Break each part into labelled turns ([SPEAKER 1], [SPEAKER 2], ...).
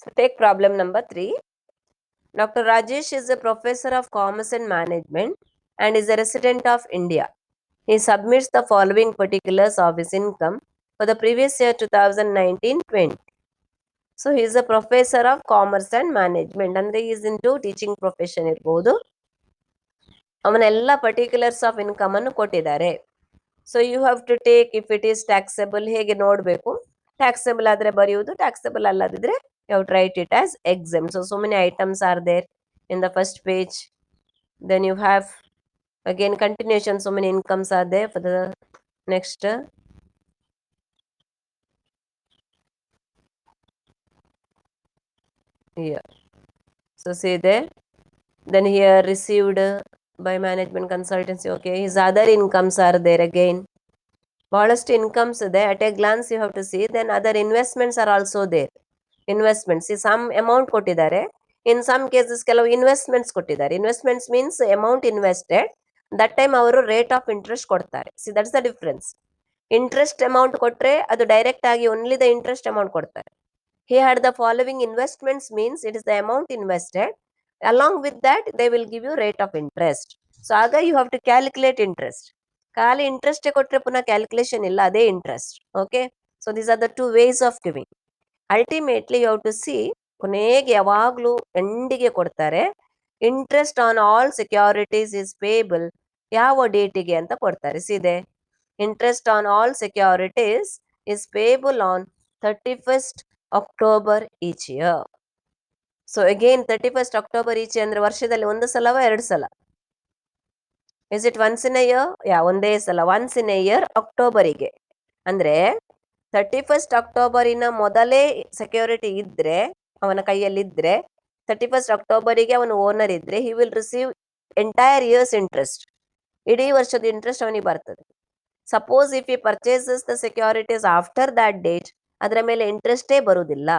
[SPEAKER 1] So take problem number 3. Dr. Rajesh is a professor of commerce and management and is a resident of India. He submits the following particulars of his income for the previous year 2019-20. So he is a professor of commerce and management and he is into teaching profession ಇರಬಹುದು. ಅವನ ಎಲ್ಲ particulars of income ಅನ್ನು ಕೊಟ್ಟಿದ್ದಾರೆ. So you have to take if it is taxable ಹೇಗೆ ನೋಡಬೇಕು. Taxable ಆದ್ರೆ ಬರೆಯುವುದು, taxable ಅಲ್ಲದಿದ್ರೆ you have to write it as exempt. So many items are there in the first page. Then you have again continuation, so many incomes are there for the next. Here. So see there. Then here received by management consultancy. Okay, his other incomes are there again. Ballast incomes there. At a glance you have to see. Then other investments are also there. Investments. See some amount ಕೊಟ್ಟಿದ್ದಾರೆ. In some cases ಕೆಲವು investments ಕೊಟ್ಟಿದ್ದಾರೆ. Investments means amount invested. That time ಅವರು rate of interest ಕೊಡ್ತಾರೆ. See that's the difference. Interest amount ಕೊಟ್ರೆ ಅದು direct ಆಗಿ only the interest amount ಕೊಡ್ತಾರೆ. He had the following investments means it is the amount invested. Along with that they will give you rate of interest. So ಆಗ you have to calculate interest. ಖಾಲಿ interest ಕೊಟ್ರೆ ಪುನಃ calculation ಇಲ್ಲ, ಅದೇ interest. Okay, so these are the two ways of giving. Ultimately you have to see, ಕೊನೆಗೆ ಯಾವಾಗಲೂ ಎಂಡಿಗೆ ಕೊಡ್ತಾರೆ interest on all securities is payable ಯಾವ ಡೇಟಿಗೆ ಅಂತ ಕೊಡ್ತಾರೆ. See the interest on all securities is payable on 31st October each year. So again 31st October each ಅಂದ್ರೆ ವರ್ಷದಲ್ಲಿ ಒಂದು ಸಲವ ಎರಡು ಸಲ? Is it once in a year? ಒಂದೇ ಸಲ, ಒನ್ಸ್ ಇನ್ ಎ ಇಯರ್ ಅಕ್ಟೋಬರಿಗೆ. ಅಂದ್ರೆ 31st October ಮೊದಲೇ ಸೆಕ್ಯೂರಿಟಿ ಇದ್ರೆ ಅವನ ಕೈಯಲ್ಲಿದ್ರೆ 31st October ಅವನು ಓನರ್ ಇದ್ರೆ he will receive entire year's interest. ಇಡೀ ವರ್ಷದ ಇಂಟ್ರೆಸ್ಟ್ ಅವನಿಗೆ ಬರ್ತದೆ. Suppose if he purchases the securities after that date, ಅದರ ಮೇಲೆ ಇಂಟ್ರೆಸ್ಟೇ ಬರುವುದಿಲ್ಲ.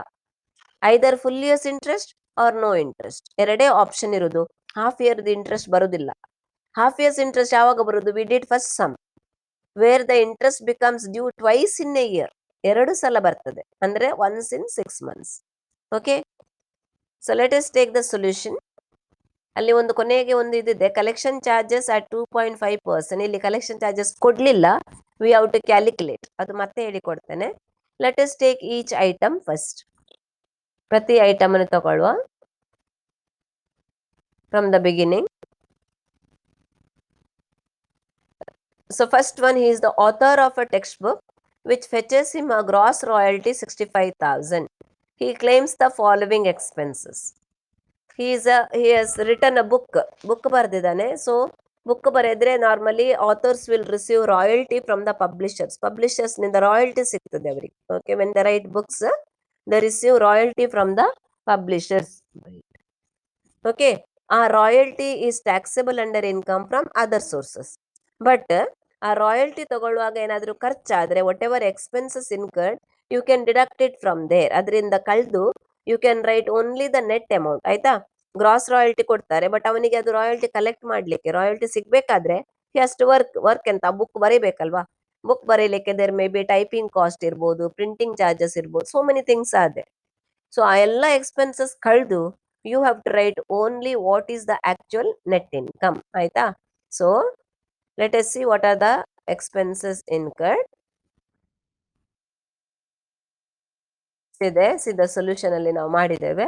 [SPEAKER 1] Either full year's interest or no interest, ಎರಡೇ ಆಪ್ಷನ್ ಇರುವುದು. ಹಾಫ್ ಇಯರ್ದು ಇಂಟ್ರೆಸ್ಟ್ ಬರುವುದಿಲ್ಲ. ಹಾಫ್ ಇಯರ್ಸ್ ಇಂಟ್ರೆಸ್ಟ್ ಯಾವಾಗ ಬರುವುದು? We did first somewhere the interest becomes due twice in a year. ಎರಡು ಸಲ ಬರ್ತದೆ, ಅಂದ್ರೆ once in 6 months. Okay, so let us take the solution. ಅಲ್ಲಿ ಒಂದು ಕೊನೆಗೆ ಒಂದು ಇದಿದೆ, ಕಲೆಕ್ಷನ್ ಚಾರ್ಜಸ್ ಅಟ್ 2.5%. ಇಲ್ಲಿ ಕಲೆಕ್ಷನ್ ಚಾರ್ಜಸ್ ಕೊಡ್ಲಿಲ್ಲ, ವಿ ಹ್ಯಾವ್ ಟು ಕ್ಯಾಲ್ಕುಲೇಟ್. ಅದು ಮತ್ತೆ ಹೇಳಿಕೊಡ್ತೇನೆ. Let us take each item first. ಪ್ರತಿ ಐಟಮ್ ಅನ್ನು ತಗೊಳ್ಳುವ from the beginning. So first one, he is the author of a textbook which fetches him a gross royalty 65,000. He claims the following expenses. He has written a book ಬರೆದಿದ್ದಾನೆ. So book ಬರೆದ್ರೆ normally authors will receive royalty from the publishers ನಿಂದ royalty ಸಿಗ್ತದೆ ಅವರಿಗೆ. Okay, when they write books they receive royalty from the publishers. Okay, ಆ royalty is taxable under income from other sources. But ಆ royalty ತಗೊಳ್ಳುವಾಗ ಏನಾದರೂ ಖರ್ಚಾದ್ರೆ whatever expenses incurred you can deduct it from there. ಅದರಿಂದ ಕಳೆದು you can write only the net amount. ಆಯ್ತಾ? Gross royalty ಕೊಡ್ತಾರೆ, but ಅವನಿಗೆ ಅದು ರಾಯಲ್ಟಿ ಕಲೆಕ್ಟ್ ಮಾಡ್ಲಿಕ್ಕೆ, ರಾಯಲ್ಟಿ ಸಿಗ್ಬೇಕಾದ್ರೆ ಅಷ್ಟು ವರ್ಕ್ ಅಂತ ಬುಕ್ ಬರೀಬೇಕಲ್ವಾ? ಬುಕ್ ಬರೀಲಿಕ್ಕೆ there may be typing cost ಇರ್ಬೋದು, ಪ್ರಿಂಟಿಂಗ್ ಚಾರ್ಜಸ್ ಇರ್ಬೋದು, ಸೋ ಮೆನಿ ಥಿಂಗ್ಸ್ ಆದೆ. ಸೊ ಆ ಎಲ್ಲ ಎಕ್ಸ್ಪೆನ್ಸಸ್ ಕಳೆದು you have to write only what is the actual net income. ಆಯ್ತಾ? So let us see what are the expenses incurred. See the solution alli ನಾವು ಮಾಡಿದ್ದೇವೆ.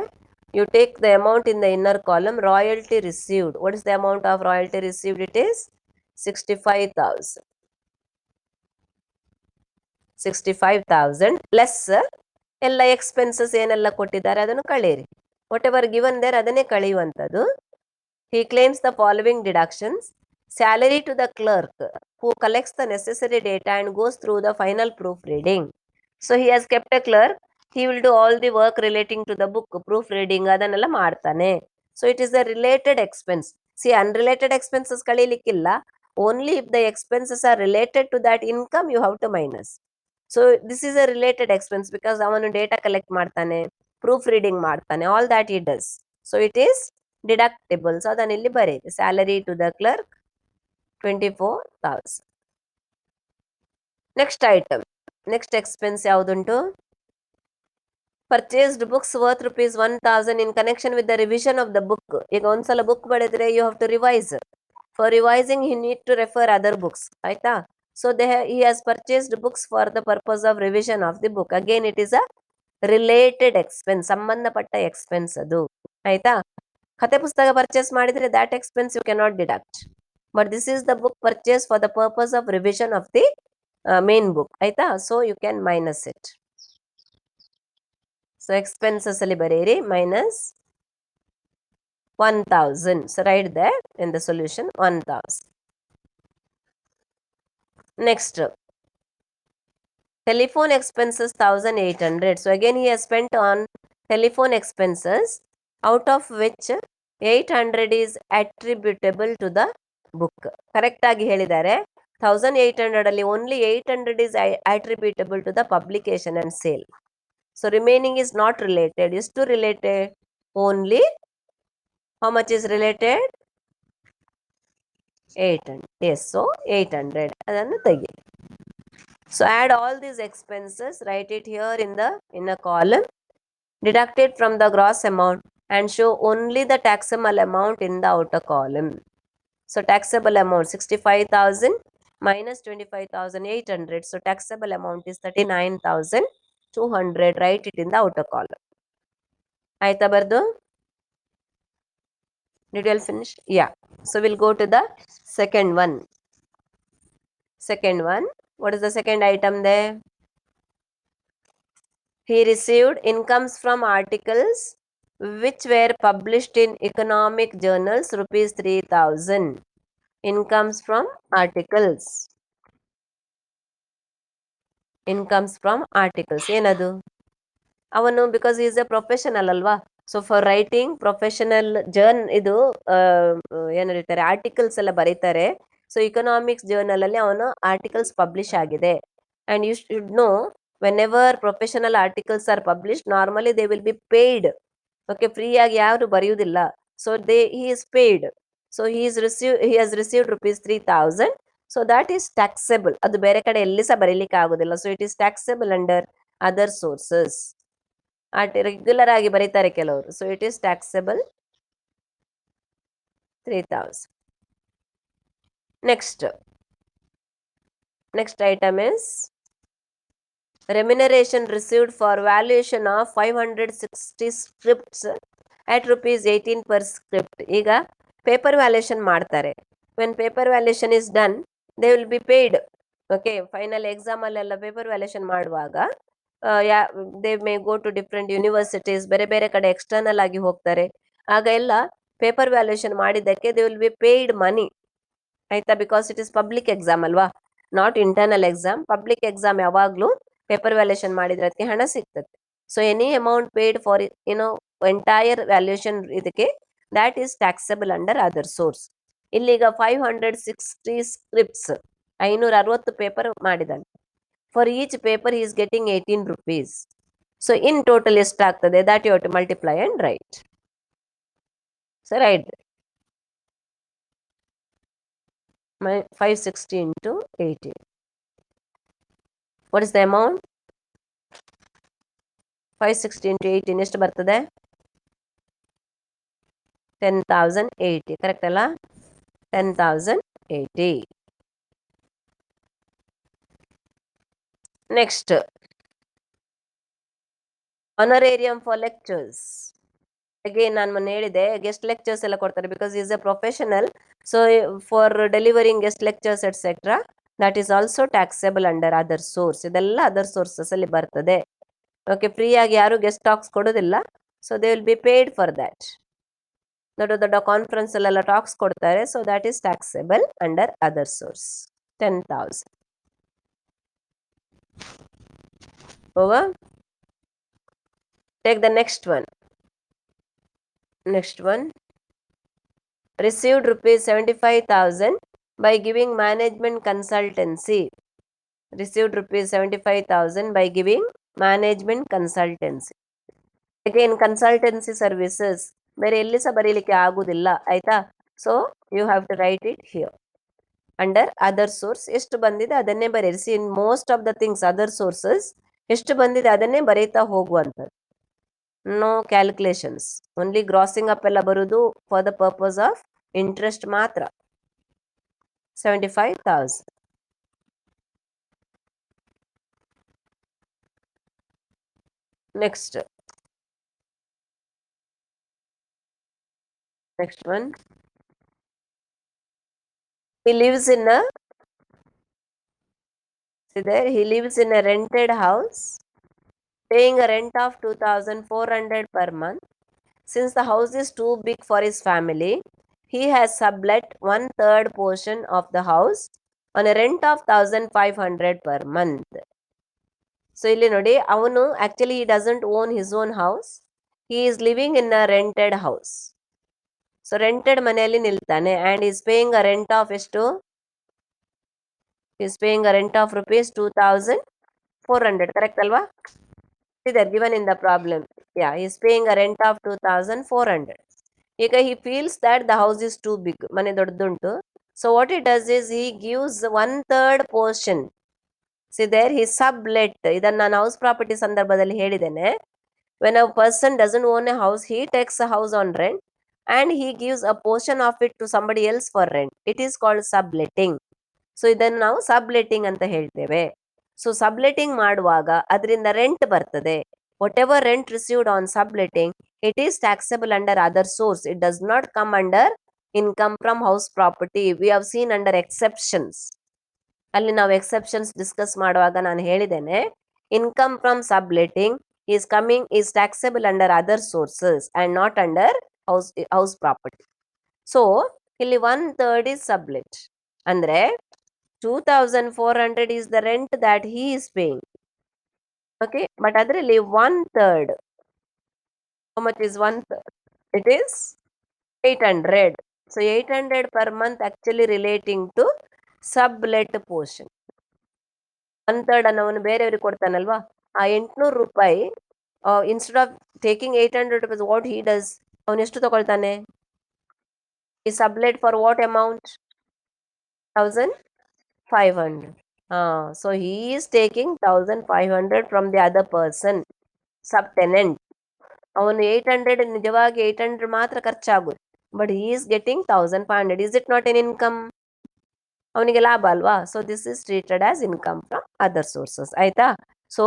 [SPEAKER 1] You take the amount in the inner column, royalty received. What is the amount of royalty received? It is 65,000. 65,000 plus ಎಲ್ಲ expenses ಏನೆಲ್ಲ ಕೊಟ್ಟಿದ್ದಾರೆ ಅದನ್ನು ಕಳೆಯಿರಿ. What ever given there ಅದನ್ನೇ ಕಳೆಯುವಂಥದ್ದು. He claims the following deductions. Salary to the clerk who collects the necessary data and goes through the final proofreading. So he has kept a clerk. He will do all the work relating to the book, proofreading adanella ಮಾಡ್ತಾನೆ. So it is a related expense. See, unrelated expenses ಕಳೀಲಿಕ್ಕಿಲ್ಲ. Only if the expenses are related to that income you have to minus. So this is a related expense because ಅವನು data collect ಮಾಡ್ತಾನೆ, proof reading ಮಾಡ್ತಾನೆ, all that he does. So it is deductible. So ಅದನ್ನ ಇಲ್ಲಿ ಬರೀರಿ. Salary to the clerk 24,000. Next item, next expense ಯಾವುದುಂಟು? Purchased books worth ₹1,000 in connection with the revision of the book. ಈಗ ಒಂದ್ಸಲ book ಬರೆದ್ರೆ you have to revise. For revising he need to refer other books. ಆಯ್ತಾ? So he has purchased books for the purpose of revision of the book. Again it is a related expense. ಸಂಬಂಧಪಟ್ಟ expense ಅದು. ಆಯ್ತಾ? ಕತೆ ಪುಸ್ತಕ purchase ಮಾಡಿದ್ರೆ that expense you cannot deduct. But this is the book purchase for the purpose of revision of the main book. ಆಯ್ತಾ? So you can minus it. So expenses ಅಲ್ಲಿ ಬರೆಯಿರಿ minus 1,000. So write there in the solution 1,000. Next, telephone expenses 1,800. So again he has spent on telephone expenses, out of which 800 is attributable to the book. Correct ಆಗಿ ಹೇಳಿದ್ದಾರೆ. 1,800 ಅಲ್ಲಿ only 800 is attributable to the publication and sale. So remaining is not related. Is to related only. How much is related? 800. Yes, so 800. ಅದನ್ನು ತೆಗಿ. So add all these expenses, write it here in a column, deduct it from the gross amount and show only the taxable amount in the outer column. So taxable amount 65,000 minus 25,800. So taxable amount is 39,200. Write it in the outer column. ಆಯ್ತಾ ಬರ್ದು? Did you all finish? Yeah. So we'll go to the second one. Second one. What is the second item there? He received incomes from articles which were published in economic journals, ₹3,000. Incomes from articles. Incomes from articles. ಏನದು? ಅವನು because is A professional ಅಲ್ವಾ, so for writing professional ಇದು ಏನು ಹೇಳ್ತಾರೆ, articles ಎಲ್ಲ ಬರೀತಾರೆ. So economics journal ಅಲ್ಲಿ ಅವನು ಆರ್ಟಿಕಲ್ಸ್ ಪಬ್ಲಿಷ್ ಆಗಿದೆ. And you should know, whenever professional articles are publish, normally they will be paid. Okay, free ಆಗಿ ಯಾರು ಬರೆಯುವುದಿಲ್ಲ. So he is paid. So he has received ₹3,000. So that is taxable. ಅದು ಬೇರೆ ಕಡೆ ಎಲ್ಲಿ ಸಹ ಬರೀಲಿಕ್ಕೆ ಆಗುದಿಲ್ಲ. So it is taxable under other sources. Regular ಆಗಿ ಬರೀತಾರೆ ಕೆಲವರು. So it is taxable 3,000. Next item is remuneration received for valuation of 560 scripts at ₹18 per script. ಈಗ ಪೇಪರ್ ವ್ಯಾಲ್ಯೂಯೇಷನ್ ಮಾಡ್ತಾರೆ. When paper valuation is done, they will be paid. Okay, final exam ಅಲ್ಲೆಲ್ಲ paper valuation ಮಾಡುವಾಗ they may go to different universities, ಬೇರೆ ಬೇರೆ ಕಡೆ external ಆಗಿ ಹೋಗ್ತಾರೆ. ಆಗ ಎಲ್ಲ ಪೇಪರ್ ವ್ಯಾಲ್ಯೂಯೇಷನ್ ಮಾಡಿದ್ದಕ್ಕೆ they will be paid money. ಆಯ್ತಾ? Because it is public exam ಅಲ್ವಾ, not internal exam. Public exam ಯಾವಾಗ್ಲೂ ಪೇಪರ್ ವ್ಯಾಲ್ಯೂಯೇಷನ್ ಮಾಡಿದ್ರೆ ಅದಕ್ಕೆ ಹಣ ಸಿಗ್ತದೆ. So any amount paid for entire valuation ಇದಕ್ಕೆ, that is taxable under other source. ಇಲ್ಲಿಗ 560 ಸ್ಕ್ರಿಪ್ಟ್ಸ್, 560 ಪೇಪರ್ ಮಾಡಿದ್ದಾನೆ. For each paper he is getting 18 rupees. So in total ಎಷ್ಟಾಗ್ತದೆ, that you have to multiply and write. So write 560 into 18. What is the amount? 560 into 18 ಎಷ್ಟು ಬರ್ತದೆ? 10,080. Correct ಅಲ್ಲ? 10,080. Next, honorarium for lectures. Again ನಾನು ಮೊನ್ನೆ ಹೇಳಿದೆ, guest lectures ಎಲ್ಲ ಕೊಡ್ತಾರೆ because is A professional. So for delivering guest lectures et cetera, that is also taxable under other source. ಇದೆಲ್ಲ other sources ಅಲ್ಲಿ ಬರ್ತದೆ. ಓಕೆ, ಫ್ರೀ ಆಗಿ ಯಾರು ಗೆಸ್ಟ್ ಟಾಕ್ಸ್ ಕೊಡೋದಿಲ್ಲ. So they will be paid for that. ದೊಡ್ಡ ದೊಡ್ಡ ಕಾನ್ಫರೆನ್ಸ್ ಅಲ್ಲೆಲ್ಲ tax ಕೊಡ್ತಾರೆ. So that is taxable under other source. 10,000. Over. Take the next one. Received ₹75,000 by giving management consultancy. Received ₹75,000 by giving management consultancy. Again, consultancy services ಬೇರೆ ಎಲ್ಲಿ ಸಹ ಬರೀಲಿಕ್ಕೆ ಆಗುದಿಲ್ಲ. ಆಯ್ತಾ? So you have to write it here under other source. ಎಷ್ಟು ಬಂದಿದೆ ಅದನ್ನೇ ಬರೀರಿಸಿ. In most of the things other sources ಎಷ್ಟು ಬಂದಿದೆ ಅದನ್ನೇ ಬರೀತಾ ಹೋಗುವಂಥದ್ದು. No calculations, only grossing up ಎಲ್ಲ ಬರುವುದು for the purpose of interest ಮಾತ್ರ. 75,000. Next one. He lives in a, see there, he lives in a rented house, paying a rent of 2,400 per month. Since the house is too big for his family, he has sublet 1/3 portion of the house on a rent of 1,500 per month. So ಇಲ್ಲಿ ನೋಡಿ, ಅವನು actually he doesn't own his own house. He is living in a rented house. So rented ಮನೆಯಲ್ಲಿ ನಿಲ್ತಾನೆ and he is paying a rent of ಎಷ್ಟು? He is paying a rent of rupees 2,400. Correct ಅಲ್ವಾ? They're given in the problem. Yeah, he is paying a rent of 2,400. ಈಗ he feels that the house is too big, ಮನೆ ದೊಡ್ಡದುಂಟು. So what he does is he gives 1/3 portion. See there, he sublet. ಇದನ್ನ ನಾನು house property ಸಂದರ್ಭದಲ್ಲಿ ಹೇಳಿದ್ದೇನೆ. When a person doesn't own a house, he takes a house on rent and he gives a portion of it to somebody else for rent. It is called subletting. So ಇದನ್ನು ನಾವು ಸಬ್ಲೆಟ್ಟಿಂಗ್ ಅಂತ ಹೇಳ್ತೇವೆ. So ಸಬ್ಲೆಟ್ಟಿಂಗ್ ಮಾಡುವಾಗ ಅದರಿಂದ rent ಬರ್ತದೆ. Whatever rent received on subletting, it is taxable under other source. It does not come under income from house property. We have seen under exceptions. ಅಲ್ಲಿ ನಾವು exceptions discuss ಮಾಡುವಾಗ ನಾನು ಹೇಳಿದ್ದೇನೆ, income from subletting is taxable under other sources and not under house property. So ಇಲ್ಲಿ 1/3 is sublet. ಅಂದ್ರೆ 2,400 is the rent that he is paying. Okay, but ಅದರಲ್ಲಿ 1/3, how much is 1/3? It is 800. So 800 per month actually relating to sublet portion. 1/3 ಅನ್ನು ಅವನು ಬೇರೆಯವ್ರಿಗೆ ಕೊಡ್ತಾನಲ್ವಾ, ಆ 800 ರೂಪಾಯಿ, instead of taking 800 rupees, what he does, ಅವನು ಎಷ್ಟು ತಗೊಳ್ತಾನೆ? ಈ sublet for what amount? 1,500. So he is taking 1,500 from the other person, subtenant. ಅವನು 800, ನಿಜವಾಗಿ 800 ಮಾತ್ರ ಖರ್ಚಾಗುತ್ತೆ, but he is getting 1,500. Is it not an income? ಅವನಿಗೆ ಲಾಭ ಅಲ್ವಾ? So this is treated as income from other sources. ಆಯ್ತಾ? So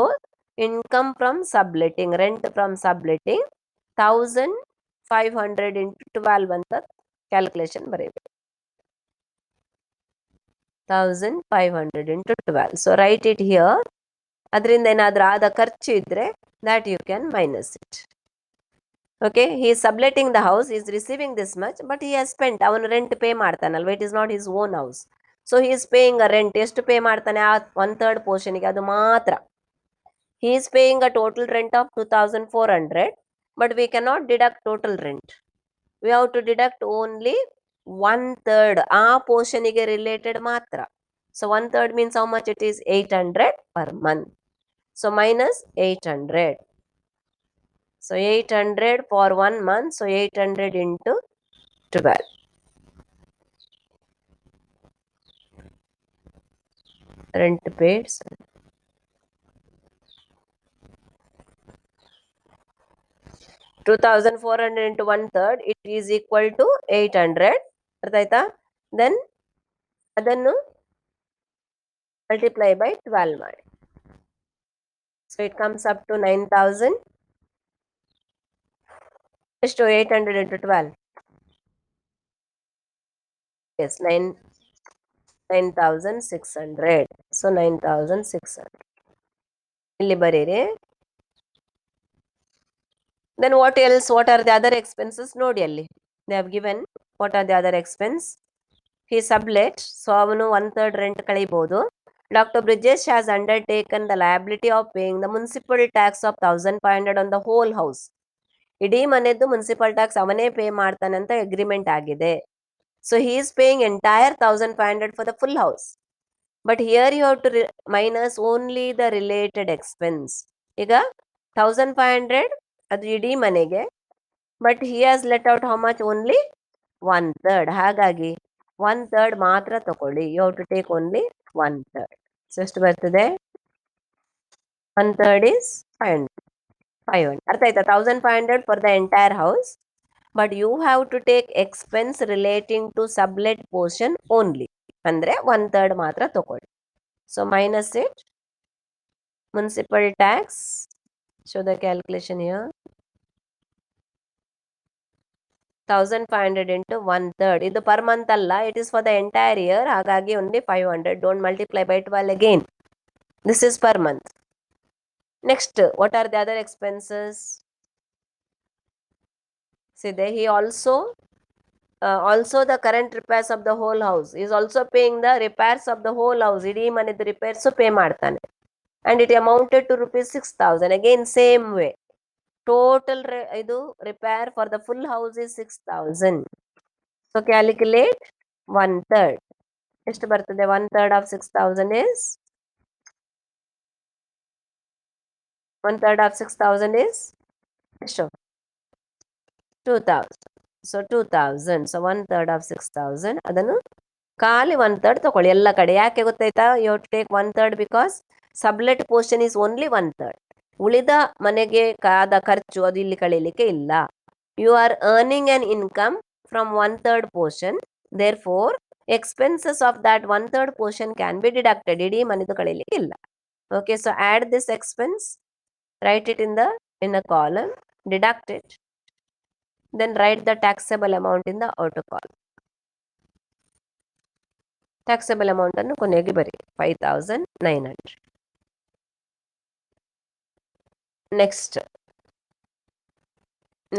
[SPEAKER 1] income from subletting, rent from subletting 1,500 into 12 ಅಂತ calculation ಬರೀಬೇಕು. 1,500 into 12. So write it here. ಅದರಿಂದ ಏನಾದ್ರೂ ಆದ ಖರ್ಚು ಇದ್ರೆ that you can minus it. Okay, he is subletting the house, he is receiving this much, but he has spent, ಅವನು rent pay ಮಾಡ್ತಾನಲ್ವ, it is not his own house. So he is paying a rent. ಎಷ್ಟು pay ಮಾಡ್ತಾನೆ? ಆ 1/3 ಪೋರ್ಷನ್ಗೆ, ಅದು ಮಾತ್ರ. He is paying a total rent of 2,400, but we cannot deduct total rent. We have to deduct only 1/3, ಆ ಪೋರ್ಷನ್ಗೆ related ಮಾತ್ರ. So 1/3 means how much it is? 800 per month. So minus 800. So 800 for 1 month. So 800 into 12. Rent paid. 2,400 into 1/3, it is equal to 800. ಅರ್ಥ ಆಯ್ತಾ? Then ಅದನ್ನು multiply by 12 ಮಾಡಿ. So it comes up to 9,000. ಎಷ್ಟು? 800 into 12. Yes, 9,600. So 9,600. ಇಲ್ಲಿ ಬರೀರಿ. Then what else? What are the other expenses? ನೋಡಿ ಅಲ್ಲಿ. They have given what are the other expense. He sublet. So ಅವನು 1/3 rent ಕಳಿಬಹುದು. Dr. Bridges has undertaken the liability of paying the municipal tax of 1,500 on the whole house. ಇಡೀ ಮನೆದ್ದು municipal tax ಅವನೇ pay ಮಾಡ್ತಾನೆ ಅಂತ agreement ಆಗಿದೆ. So he is paying entire 1,500 for the full house. But here you have to minus only the related expense. ಈಗ 1,500 ಅದು ಇಡೀ ಮನೆಗೆ, but he has let out how much? Only 1/3. ಹಾಗಾಗಿ 1/3 ಮಾತ್ರ ತಗೊಳ್ಳಿ. You have to take only 1/3. So ಎಷ್ಟು ಬರ್ತದೆ? 1/3 is 500. 500. ಅರ್ಥ ಆಯ್ತಾ? 1500 for the entire house. But you have to take expense relating to sublet portion only. ಅಂದ್ರೆ 1/3 ಮಾತ್ರ ತಗೊಳ್ಳಿ. So minus it. Municipal tax. Show the calculation here. 1500 into 1/3. ಇದು per month ಅಲ್ಲ. It is for the entire year. ಹಾಗಾಗಿ only 500. Don't multiply by 12 again. This is per month. Next, what are the other expenses? See there, he also the current repairs of the whole house. He is also paying the repairs of the whole house. ಇಡೀ ಮನೆದು repairs pay ಮಾಡ್ತಾನೆ. And it amounted to rupees 6,000. Again same way. Total ಇದು repair for the full house is 6,000. So calculate 1/3. ಎಷ್ಟು ಬರ್ತದೆ? 1/3 of 6,000 is 1/3 of 6,000 is ಎಷ್ಟು? 2,000. So 2,000. So 1/3 of 6,000. ಅದನ್ನು ಖಾಲಿ 1/3 ತಗೊಳ್ಳಿ ಎಲ್ಲ ಕಡೆ. ಯಾಕೆ ಗೊತ್ತಾಯ್ತಾ? You have to take 1/3 because sublet portion is only 1/3. ಉಳಿದ ಮನೆಗೆ ಆದ ಖರ್ಚು ಅದು ಇಲ್ಲಿ ಕಳೀಲಿಕ್ಕೆ ಇಲ್ಲ. You are earning an income from 1/3 portion. Therefore expenses of that 1/3 portion can be deducted. ಇಡೀ ಮನೆದು ಕಳೀಲಿಕ್ಕೆ ಇಲ್ಲ. Okay, so add this expense, write it in a column, deduct it, then write the taxable amount in the outer column. Taxable amount ಅನ್ನು ಕೊನೆಗೆ ಬರಿ 5,900.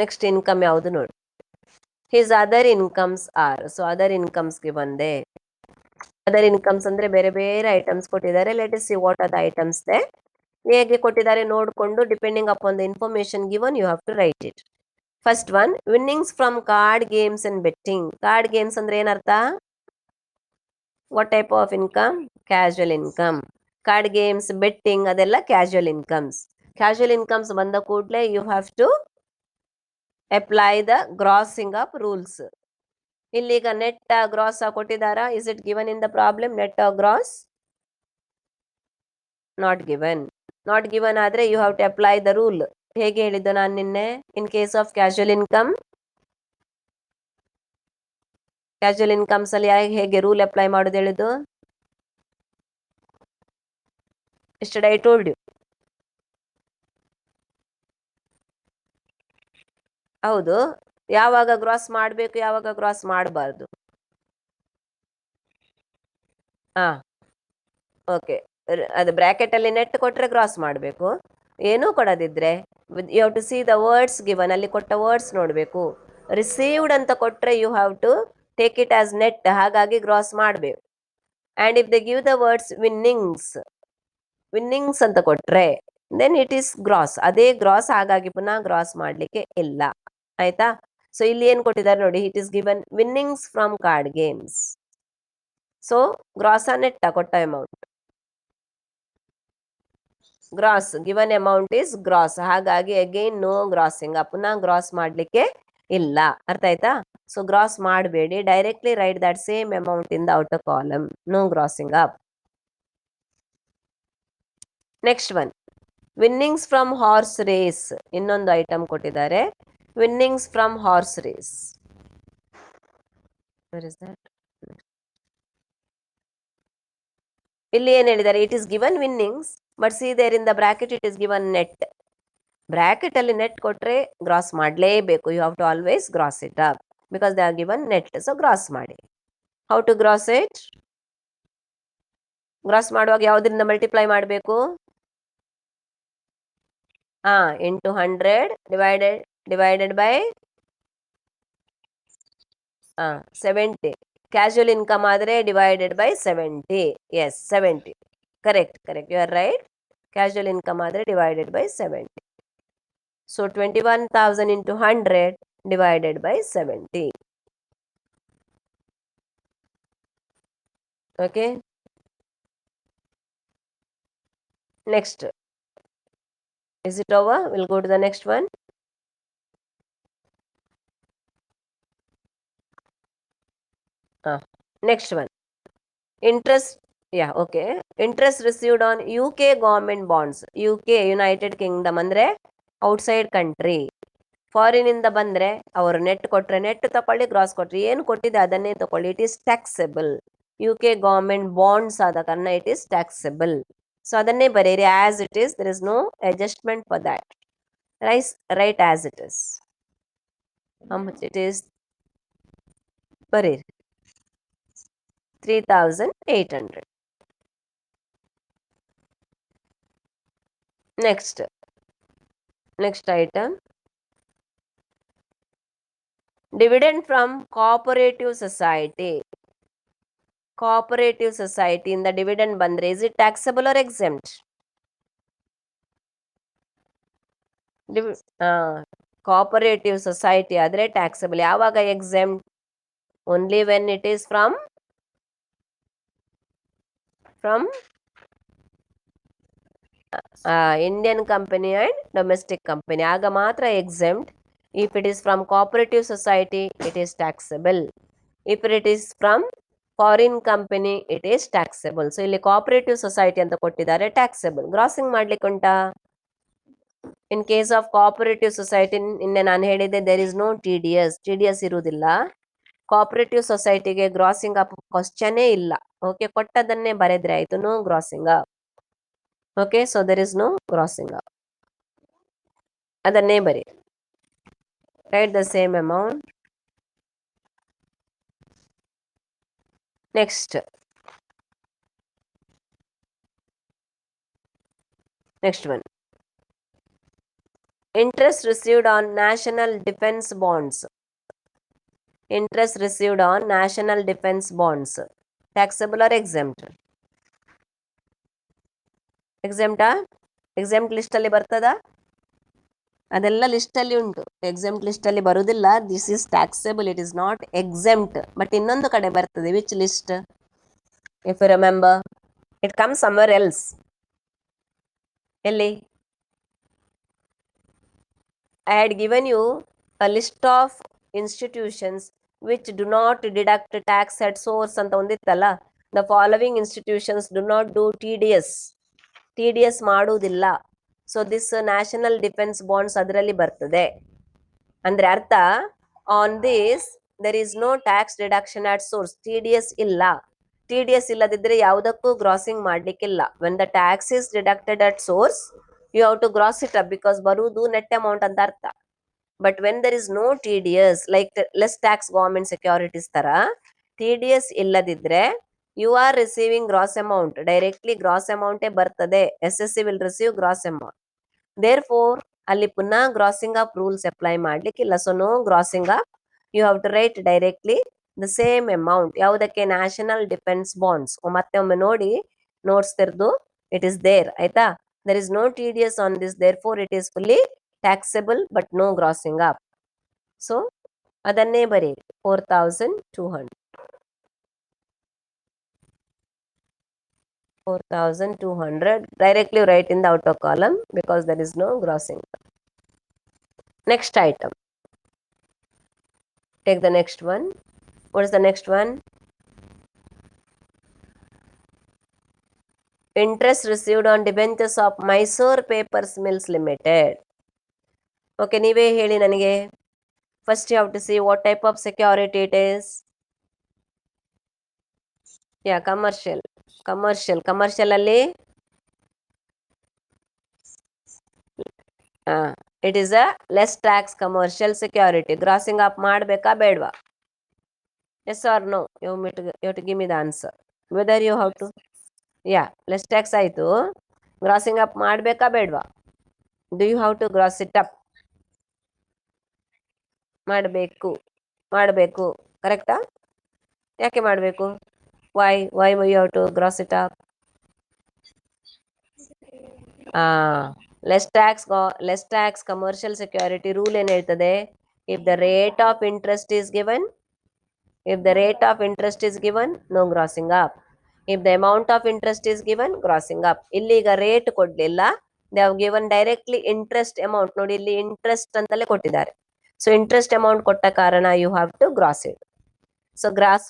[SPEAKER 1] Next income ಯಾವುದು ನೋಡಿ. His other incomes are. So other ಇನ್ಕಮ್ಸ್ಗೆ ಬಂದೆ. Other incomes ಅಂದ್ರೆ ಬೇರೆ ಬೇರೆ ಐಟಮ್ಸ್ ಕೊಟ್ಟಿದ್ದಾರೆ. Let us see what are the items they. ಹೇಗೆ ಕೊಟ್ಟಿದ್ದಾರೆ ನೋಡಿಕೊಂಡು depending upon the information given you have to write it. First one, winnings from card games and betting. Card games ಅಂದ್ರೆ ಏನರ್ಥ? What type of income? Casual income. Card games, betting ಅದೆಲ್ಲ casual incomes. Casual incomes ಬಂದ ಕೂಡಲೇ you have to apply the grossing up rules. ಇಲ್ಲೀಗ net gross ಕೊಟ್ಟಿದ್ದಾರಾ? Is it given in the problem? Net gross not given. Not given ಆದ್ರೆ you have to apply the rule. ಹೇಗೆ ಹೇಳಿದ್ದು ನಾನು ನಿನ್ನೆ? In case of casual income, casual incomes ಅಲ್ಲಿ ಹೇಗೆ rule apply ಮಾಡೋದು ಹೇಳಿದ್ದು? Yesterday I told you. ಹೌದು, ಯಾವಾಗ ಗ್ರಾಸ್ ಮಾಡಬೇಕು, ಯಾವಾಗ ಗ್ರಾಸ್ ಮಾಡಬಾರ್ದು? ಹಾ, ಓಕೆ. ಅದು ಬ್ರಾಕೆಟ್ ಅಲ್ಲಿ ನೆಟ್ ಕೊಟ್ರೆ ಗ್ರಾಸ್ ಮಾಡಬೇಕು. ಏನೂ ಕೊಡದಿದ್ರೆ you have to see the words given. ಅಲ್ಲಿ ಕೊಟ್ಟ ವರ್ಡ್ಸ್ ನೋಡಬೇಕು. ರಿಸೀವ್ಡ್ ಅಂತ ಕೊಟ್ರೆ you have to take it as net. ಹಾಗಾಗಿ ಗ್ರಾಸ್ ಮಾಡಬೇಕು. And if they give the words winnings ಅಂತ ಕೊಟ್ರೆ ದೆನ್ ಇಟ್ ಈಸ್ ಗ್ರಾಸ್. ಅದೇ ಗ್ರಾಸ್, ಹಾಗಾಗಿ ಪುನಃ ಗ್ರಾಸ್ ಮಾಡ್ಲಿಕ್ಕೆ ಇಲ್ಲ. ಆಯ್ತಾ? ಸೊ ಇಲ್ಲಿ ಏನ್ ಕೊಟ್ಟಿದ್ದಾರೆ ನೋಡಿ. It is given winnings from card games. So gross net ಕೊಟ್ಟ amount. Gross given amount is gross. ಹಾಗಾಗಿ ಅಗೈನ್ ನೋ ಗ್ರಾಸಿಂಗ್. ಪುನಃ ಗ್ರಾಸ್ ಮಾಡ್ಲಿಕ್ಕೆ ಇಲ್ಲ. ಅರ್ಥ ಆಯ್ತಾ? ಸೊ ಗ್ರಾಸ್ ಮಾಡಬೇಡಿ. Directly write that same amount in the outer column. No grossing up. Next one, winnings from horse race. ಇನ್ನೊಂದು item ಕೊಟ್ಟಿದ್ದಾರೆ. Winnings from horse race. ಇಲ್ಲಿ ಏನ್ ಹೇಳಿದ್ದಾರೆ? It is given winnings, but see there in the bracket it is given net. Bracket ಅಲ್ಲಿ net ಕೊಟ್ರೆ gross ಮಾಡಲೇಬೇಕು. You have to always gross it up because they are given net. So gross ಮಾಡಿ. How to gross it? Gross ಮಾಡುವಾಗ ಯಾವುದರಿಂದ multiply ಮಾಡಬೇಕು? Into 100 divided by 70. Casual income ಆದ್ರೆ divided by 70. Yes, 70. Correct, you are right. Casual income ಆದ್ರೆ divided by 70. So 21,000 into 100 divided by 70. Okay. Next. Is it over? We'll go to the next one. Next one. Interest. Yeah, okay. Interest received on UK government bonds. UK, United Kingdom ಅಂದ್ರೆ outside country. Foreign ಇಂದ ಬಂದ್ರೆ ಅವರು net ಕೊಟ್ರೆ net ತಕೊಳ್ಳಿ, gross ಕೊಟ್ರೆ ಏನು ಕೊಟ್ಟಿದೆ ಅದನ್ನೇ ತಕೊಳ್ಳಿ. It is taxable. UK government bonds ಆದ ಕಾರಣ ಇಟ್ ಈಸ್ ಟ್ಯಾಕ್ಸೆಬಲ್. ಸೊ ಅದನ್ನೇ ಬರೀರಿ as it is. There is no adjustment for that. Write as it is. How much it is ಬರೀರಿ 3800. Next item. Dividend from cooperative society. Cooperative society in the dividend ಬಂದ್ರೆ is it taxable or exempt? Cooperative society ಆದರೆ taxable. ಯಾವಾಗ exempt? Only when it is from Indian company and domestic company. ಆಗ ಮಾತ್ರ exempt. If it is from cooperative society, it is taxable. If it is from foreign company, it is taxable. So ಇಲ್ಲಿ cooperative society ಅಂತ ಕೊಟ್ಟಿದ್ದಾರೆ, taxable. Grossing ಮಾಡ್ಲಿಕ್ಕೆ ಉಂಟಾ? In case of cooperative society ನಿನ್ನೆ ನಾನು ಹೇಳಿದ್ದೆ ದೇರ್ ಇಸ್ ನೋ TDS ಇರುವುದಿಲ್ಲ. Cooperative ಸೊಸೈಟಿಗೆ ಗ್ರಾಸಿಂಗ್ ಅಪ್ ಕ್ವಶನೇ ಇಲ್ಲ. ಓಕೆ, ಕೊಟ್ಟದನ್ನೇ ಬರೆದ್ರೆ ಆಯ್ತು, no grossing up. Okay, so there is no grossing up. ಅದನ್ನೇ ಬರಿ. Write the same amount. Next one. Interest received on national defense bonds. Interest received on national defense bonds. Taxable or exempt? Exempt? Exempt list ಅಲ್ಲಿ ಬರ್ತದ? ಅದೆಲ್ಲ list ಅಲ್ಲಿ ಉಂಟು. Exempt list ಅಲ್ಲಿ ಬರುವುದಿಲ್ಲ. This is taxable, it is not exempt. But ಇನ್ನೊಂದು ಕಡೆ ಬರ್ತದೆ. Which list? If you remember, it comes somewhere else. ಎಲ್ಲಿ? I had given you a list of institutions which do not deduct tax at source ಅಂತ ಒಂದಿತ್ತಲ್ಲ. The following institutions do not do TDS ಮಾಡುವುದಿಲ್ಲ. So this national defence bonds ಅದರಲ್ಲಿ ಬರ್ತದೆ. ಅಂದ್ರೆ ಅರ್ಥ, on this there is no tax deduction at source. TDS ಇಲ್ಲ. TDS ಇಲ್ಲದಿದ್ರೆ ಯಾವುದಕ್ಕೂ ಗ್ರಾಸಿಂಗ್ ಮಾಡ್ಲಿಕ್ಕಿಲ್ಲ. When the tax is deducted at source, you have to gross it up, because ಬರುವುದು net amount ಅಂತ ಅರ್ಥ. But when there is no TDS, like less tax government securities ತರ, TDS ಇಲ್ಲದಿದ್ರೆ you are receiving gross amount. Directly gross ಅಮೌಂಟೇ ಬರ್ತದೆ. SSC will receive gross amount. Therefore ಅಲ್ಲಿ ಪುನಃ grossing up rules apply ಮಾಡ್ಲಿಕ್ಕಿಲ್ಲ. So no grossing up. You have to write directly the same amount. ಯಾವುದಕ್ಕೆ? National defence bonds. ಮತ್ತೆ ಒಮ್ಮೆ ನೋಡಿ, notes ತೆರೆದು, ಇಟ್ ಇಸ್ ದೇರ್. ಆಯ್ತಾ? there is no TDS on this, therefore it is fully taxable but no grossing up. So adanne bari 4200. 4200 directly write in the outer column because there is no grossing up. Next item. Take the next one. What is the next one? Interest received on debentures of Mysore Papers Mills Limited. Okay, ನೀವೇ ಹೇಳಿ ನನಗೆ. First you have to see what type of security it is. Yeah, commercial. Commercial ಅಲ್ಲಿ it is a less tax commercial security. Grossing up ಮಾಡಬೇಕಾ ಬೇಡವಾ? Yes or no? You have to give me the answer. Whether you have to, yeah, less tax ಆಯ್ತು. Grazing up ಮಾಡಬೇಕಾ ಬೇಡವಾ? Do you have to gross it up? ಮಾಡಬೇಕು. ಕರೆಕ್ಟಾ? ಯಾಕೆ ಮಾಡಬೇಕು? why you have to gross it up? Less tax commercial security rule ಏನ್ ಹೇಳ್ತದೆ? If the rate of interest is given, no grossing up. If the amount of interest is given, grossing up. ಇಲ್ಲಿ ಈಗ rate ಕೊಡ್ಲಿಲ್ಲ, they have given directly interest amount. ನೋಡಿ, ಇಲ್ಲಿ interest ಅಂತಲೇ ಕೊಟ್ಟಿದ್ದಾರೆ. So interest amount ಕೊಟ್ಟ ಕಾರಣ you have to gross it. So gross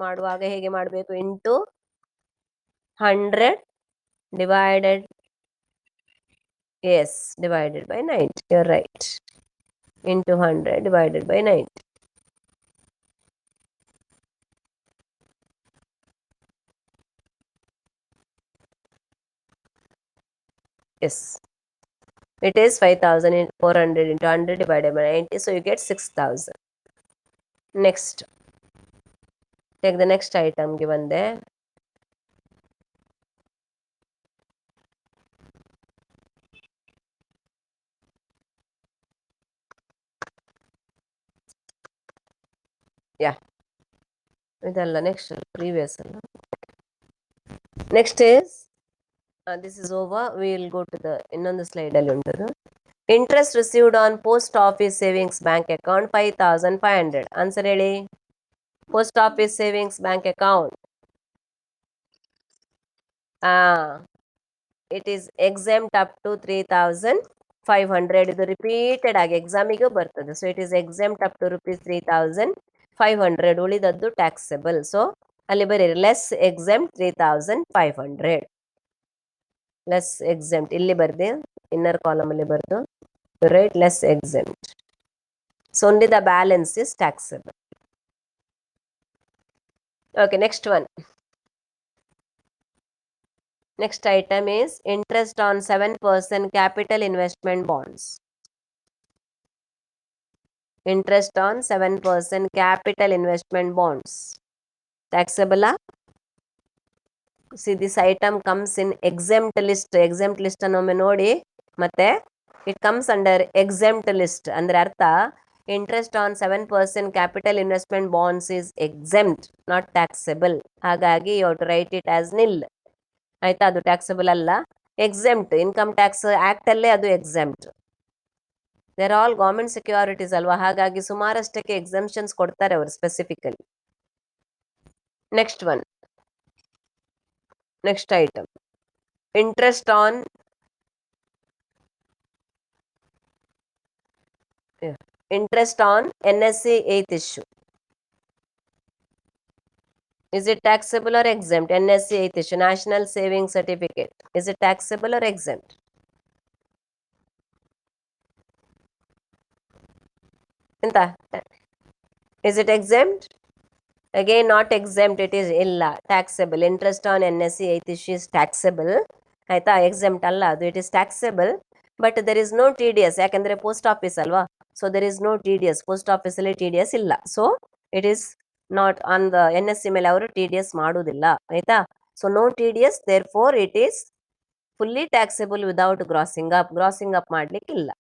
[SPEAKER 1] ಮಾಡುವಾಗ ಹೇಗೆ ಮಾಡಬೇಕು? Into 100 divided Yes, divided by 90. You're right. Into 100 divided by 90. Yes. It is 5,400 into 100 divided by 90. So you get 6,000. Next. Take the next item given there. Yeah. Idalla next previous. Next is this is over. We will go to the ಇನ್ನೊಂದು slide ಅಲ್ಲಿ ಉಂಟದು. Interest received on post office savings bank account 5,500. Answer ಹೇಳಿ. Post office savings bank account. It is exempt up to 3,500. ಇದು repeated ಆಗಿ ಎಕ್ಸಾಮಿಗೂ ಬರ್ತದೆ. So it is exempt up to rupees 3,500. ಉಳಿದದ್ದು taxable. So ಅಲ್ಲಿ ಬರೀರಿ ಲೆಸ್ ಎಕ್ಸೆಂಪ್ಟ್ 3,500. ಲೆಸ್ ಎಕ್ಸೆಂಪ್ಟ್ ಇಲ್ಲಿ ಬರ್ದೆ ಇನ್ನರ್ ಕಾಲಮ್ ಅಲ್ಲಿ ಬರ್ದು right less exempt. So only the balance is taxable. Okay, next one. Next item is interest on 7% capital investment bonds. Interest on 7% capital investment bonds. Taxable? See, this item comes in exempt list. Exempt list ಅನ್ನೊಮ್ಮೆ ನೋಡಿ ಮತ್ತೆ it comes under exempt list. ಅಂದ್ರೆ ಅರ್ಥ interest on 7% capital investment bonds is exempt, not taxable. ಹಾಗಾಗಿ you have to write it as nil. ಆಯ್ತಾ, ಅದು taxable ಅಲ್ಲ. Exempt income tax act ಅಲ್ಲೇ ಅದು exempt. There all government securities ಅಲ್ವಾ, ಹಾಗಾಗಿ ಸುಮಾರಷ್ಟಕ್ಕೆ ಎಕ್ಸೆಂಪ್ಷನ್ಸ್ ಕೊಡ್ತಾರೆ ಅವರು specifically. Next one. Next item interest on NSE 8th issue. Is it taxable or exempt? NSE 8th issue, National Savings Certificate. Is it taxable or exempt? ಎಂತ? Is it exempt? Again, not exempt, it is illa taxable. Interest on NSE 8th issue is taxable. ಆಯ್ತಾ, exempt ಅಲ್ಲ ಅದು, it is taxable. But there is no TDS, ಯಾಕಂದ್ರೆ post office ಅಲ್ವಾ. So there is no TDS, post ಆಫೀಸಲ್ಲಿ TDS ಇಲ್ಲ. So it is not on the NSE ಮೇಲೆ ಅವರು TDS ಮಾಡುವುದಿಲ್ಲ. ಆಯ್ತಾ, so no TDS, therefore it is fully taxable without grossing up. Grossing up ಮಾಡ್ಲಿಕ್ಕಿಲ್ಲ,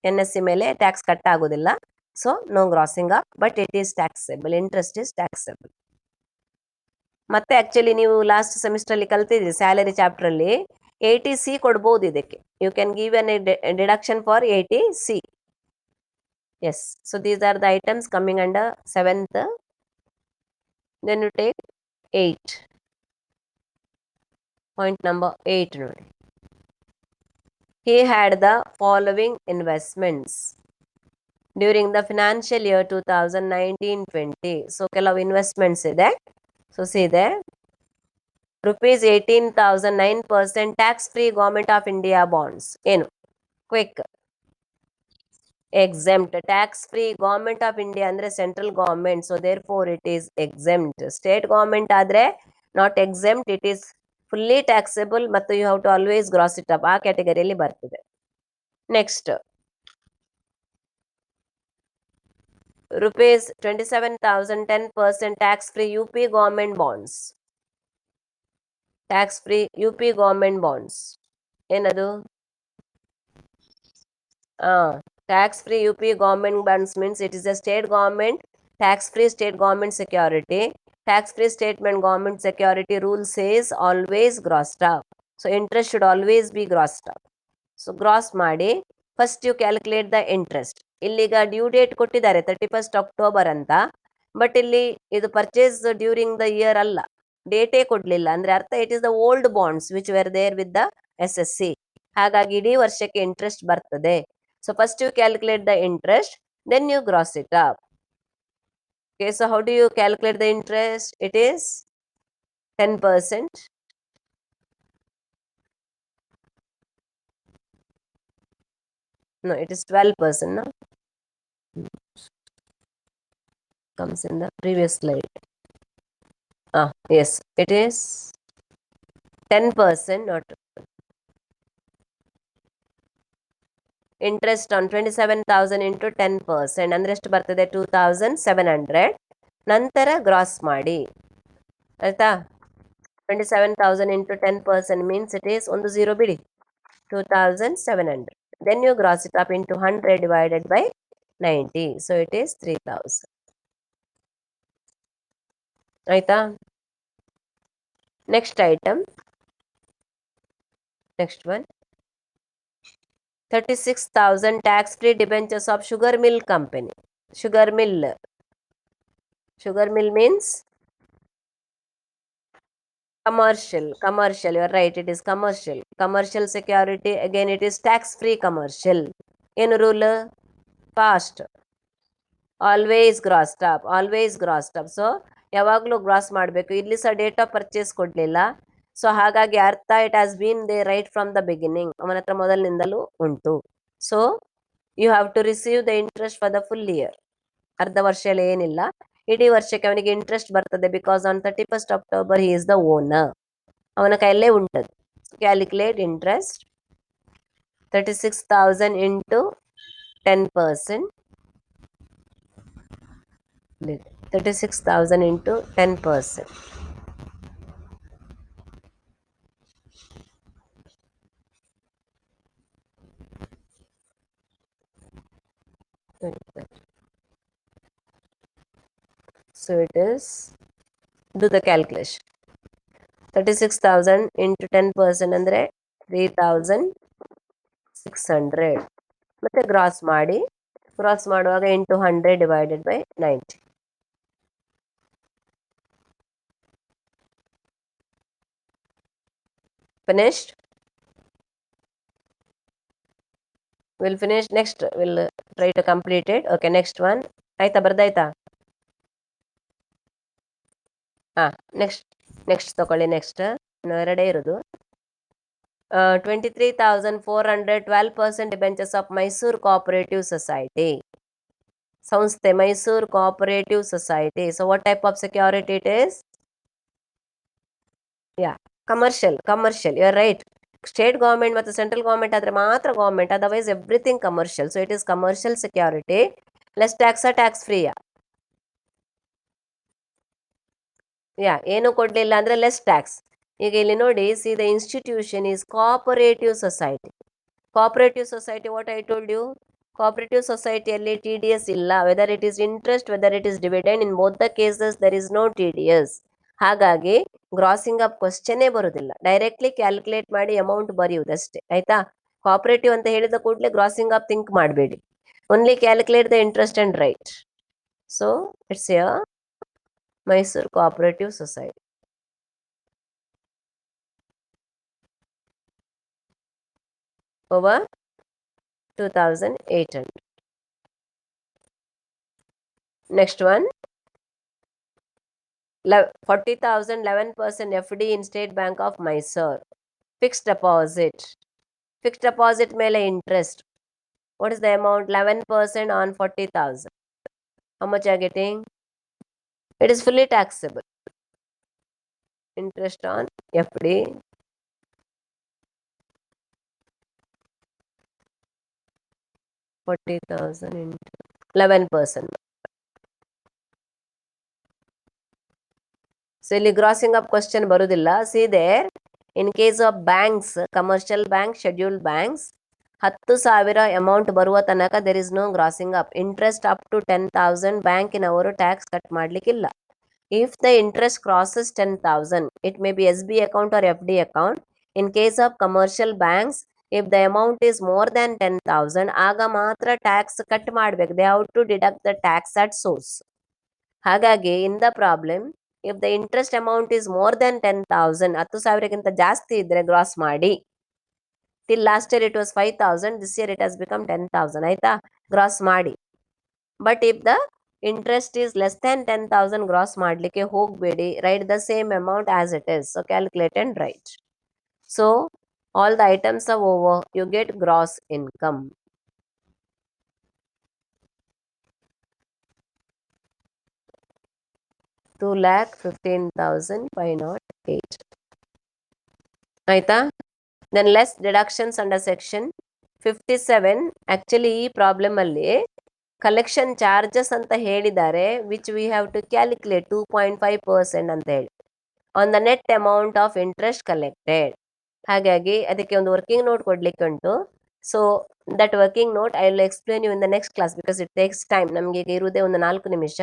[SPEAKER 1] NSE ಮೇಲೆ tax cut ಆಗೋದಿಲ್ಲ. So no grossing up, but it is taxable. Interest is taxable. ಮತ್ತೆ actually ನೀವು last semester ಅಲ್ಲಿ ಕಲ್ತಿದ್ರಿ salary chapter ಅಲ್ಲಿ 80C ಕೊಡ್ಬೋದು ಇದಕ್ಕೆ. You can give an deduction for 80C. Yes, so these are the items coming under 7th. Then you take 8. Point number 8 ನೋಡಿ. He had the following investments during the financial year 2019-20. So ಕೆಲವು investments ಇದೆ. So ಇದೆ ₹18,000 9% tax free government of India bonds. ಏನು? Quick. exempt. Tax free government of India ಅಂದ್ರೆ central government. So therefore it is exempt. State government ಆದ್ರೆ not exempt, it is fully taxable ಮತ್ತು you have to always gross it up. ಆ ಕ್ಯಾಟಗರಿಯಲ್ಲಿ ಬರ್ತದೆ. Next, ₹27,000 10% tax free UP government bonds. Tax free UP government bonds. ಏನದು? Tax free UP government bonds means it is a state government tax free state government security. Tax free statement government security rule says always grossed up. So interest should always be grossed up. So gross ಮಾಡಿ first you calculate the interest. ಇಲ್ಲಿಗ due date ಕೊಟ್ಟಿದ್ದಾರೆ 31st October ಅಂತ. But ಇಲ್ಲಿ ಇದು purchase during the year ಅಲ್ಲ, ಡೇಟೇ ಕೊಡ್ಲಿಲ್ಲ. ಅಂದ್ರೆ ಅರ್ಥ it is the old bonds which were there with the SSC. ಹಾಗಾಗಿ ಇಡೀ ವರ್ಷಕ್ಕೆ ಇಂಟ್ರೆಸ್ಟ್ ಬರ್ತದೆ. So first you calculate the interest, then you gross it up. Okay, so how do you calculate the interest? It is 10%. No, it is 12%, no? Comes in the previous slide. Yes, it is 10%, not interest on 27,000 into 10%. ಅಂದ್ರೆ ಎಷ್ಟು ಬರ್ತದೆ? 2,700. ನಂತರ gross ಮಾಡಿ, ಆಯ್ತಾ? 27,000 into 10% means it is ಒಂದು zero ಬಿಡಿ, 2,700. Then you gross it up into 100 divided by 90. So it is 3,000. ಆಯ್ತಾ? Next item. Next one. 36,000 tax-free debentures of sugar mill company. Sugar mill. Sugar mill means commercial. Commercial. You are right. It is commercial. Commercial security. Again, it is tax-free commercial. In rule? Fast. Always gross top, always gross top. So ಯಾವಾಗಲೂ gross ಮಾಡಬೇಕು. ಇಲ್ಲಿ ಸಹ date of purchase ಕೊಡಲಿಲ್ಲ, so ಹಾಗಾಗಿ ಅರ್ಥ it has been there right from the beginning, ಅವನ ಹತ್ರ ಮೊದಲಿನಿಂದಲೂ ಉಂಟು. So you have to receive the interest for the full year. ಅರ್ಧ ವರ್ಷ ಎಲ್ಲ ಏನಿಲ್ಲ, ಇಡೀ ವರ್ಷಕ್ಕೆ ಅವನಿಗೆ ಇಂಟ್ರೆಸ್ಟ್ ಬರ್ತದೆ. Because on 31st October he is the owner, ಅವನ ಕೈಯಲ್ಲೇ ಉಂಟದು. Calculate interest 36,000 into 10%. 36,000 into 10%. So it is, do the calculation. 36,000 into 10% ಅಂದ್ರೆ 3,600. ಮತ್ತೆ ಗ್ರಾಸ್ ಮಾಡಿ, ಗ್ರಾಸ್ ಮಾಡುವಾಗ into 100 divided by 90. Finished? We'll finish. Next we'll try to complete it. Okay, next one. ಆಯ್ತಾ? ಬರ್ದಾಯ್ತಾ? Next ತಗೊಳ್ಳಿ. Next ಎರಡೇ ಇರೋದು. 23,400 12% debentures of Mysuru cooperative society. ಸಂಸ್ಥೆ Mysuru cooperative society. So what type of security it is? Commercial. You are right. State government ಮತ್ತು central government ಆದ್ರೆ ಮಾತ್ರ government, otherwise everything commercial. So it is commercial security. Less tax tax ಫ್ರೀಯಾ? ಏನು ಕೊಡ್ಲಿಲ್ಲ ಅಂದ್ರೆ less tax. ಈಗ ಇಲ್ಲಿ ನೋಡಿ, see the institution is cooperative society. Cooperative society, what I told you, cooperative ಸೊಸೈಟಿಯಲ್ಲಿ TDS ಇಲ್ಲ. Whether it is interest, whether it is dividend, in both the cases there is no TDS. ಹಾಗಾಗಿ grossing up ಕ್ವಶನೇ ಬರುದಿಲ್ಲ. Directly calculate ಮಾಡಿ amount ಬರೆಯುವುದಷ್ಟೇ, ಆಯ್ತಾ? Cooperative ಅಂತ ಹೇಳಿದ ಕೂಡಲೇ ಗ್ರಾಸಿಂಗ್ ಅಪ್ ಥಿಂಕ್ ಮಾಡಬೇಡಿ. Only calculate the interest and write. So it's a Mysuru cooperative society. Over 2,800. Next one, 40,000 11% FD in State Bank of Mysore. Fixed deposit. Fixed deposit ಮೇಲೆ interest. What is the amount? 11% on 40,000. How much are you getting? It is fully taxable. Interest on FD. 40,000 into 11%. So ಇಲ್ಲಿ grossing up question ಬರುವುದಿಲ್ಲ. See there, in case of banks, commercial bank, scheduled banks, 10,000 amount ಬರುವ ತನಕ there is no grossing up. Interest up to 10,000 ಬ್ಯಾಂಕಿನವರು tax cut ಮಾಡ್ಲಿಕ್ಕಿಲ್ಲ. If the interest crosses 10,000, it may be SB account or FD account. In case of commercial banks, if the amount is more than 10,000, ಆಗ ಮಾತ್ರ tax cut ಮಾಡ್ಬೇಕು. They have to deduct the tax at source. ಹಾಗಾಗಿ in the problem, if the interest amount is more than 10,000, 10,000ಗಿಂತ ಜಾಸ್ತಿ ಇದ್ರೆ gross ಮಾಡಿ. Till last year it was 5,000, this year it has become 10,000, ಆಯ್ತಾ? Gross ಮಾಡಿ. But if the interest is less than 10,000, gross ಮಾಡ್ಲಿಕ್ಕೆ ಹೋಗಬೇಡಿ. Write the same amount as it is. So calculate and write. So all the items are over, you get gross income. 2,15,508. ಆಯ್ತಾ? Then less deductions under section 57. Actually ಈ problem ಅಲ್ಲಿ collection charges ಅಂತ ಹೇಳಿದ್ದಾರೆ, which we have to calculate 2.5% ಅಂತ ಹೇಳಿ on the net amount of interest collected. ಹಾಗಾಗಿ ಅದಕ್ಕೆ ಒಂದು ವರ್ಕಿಂಗ್ ನೋಟ್ ಕೊಡ್ಲಿಕ್ಕೆ ಉಂಟು. So that working note I will explain you in the next class, because it takes time. ನಮಗೆ ಈಗ ಇರುವುದೇ ಒಂದು 4 ನಿಮಿಷ.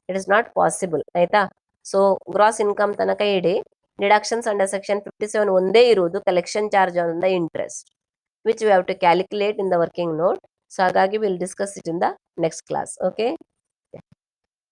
[SPEAKER 1] It is not possible. ಆಯ್ತಾ? ಸೊ ಗ್ರಾಸ್ ಇನ್ಕಮ್ ತನಕ ಇಡಿ. ಡಿಡಕ್ಷನ್ಸ್ ಅಂಡರ್ ಸೆಕ್ಷನ್ 57 ಒಂದೇ ಇರುವುದು, collection charge on the interest, which we have to calculate in the working note. So ಹಾಗಾಗಿ will discuss it in the next class. Okay.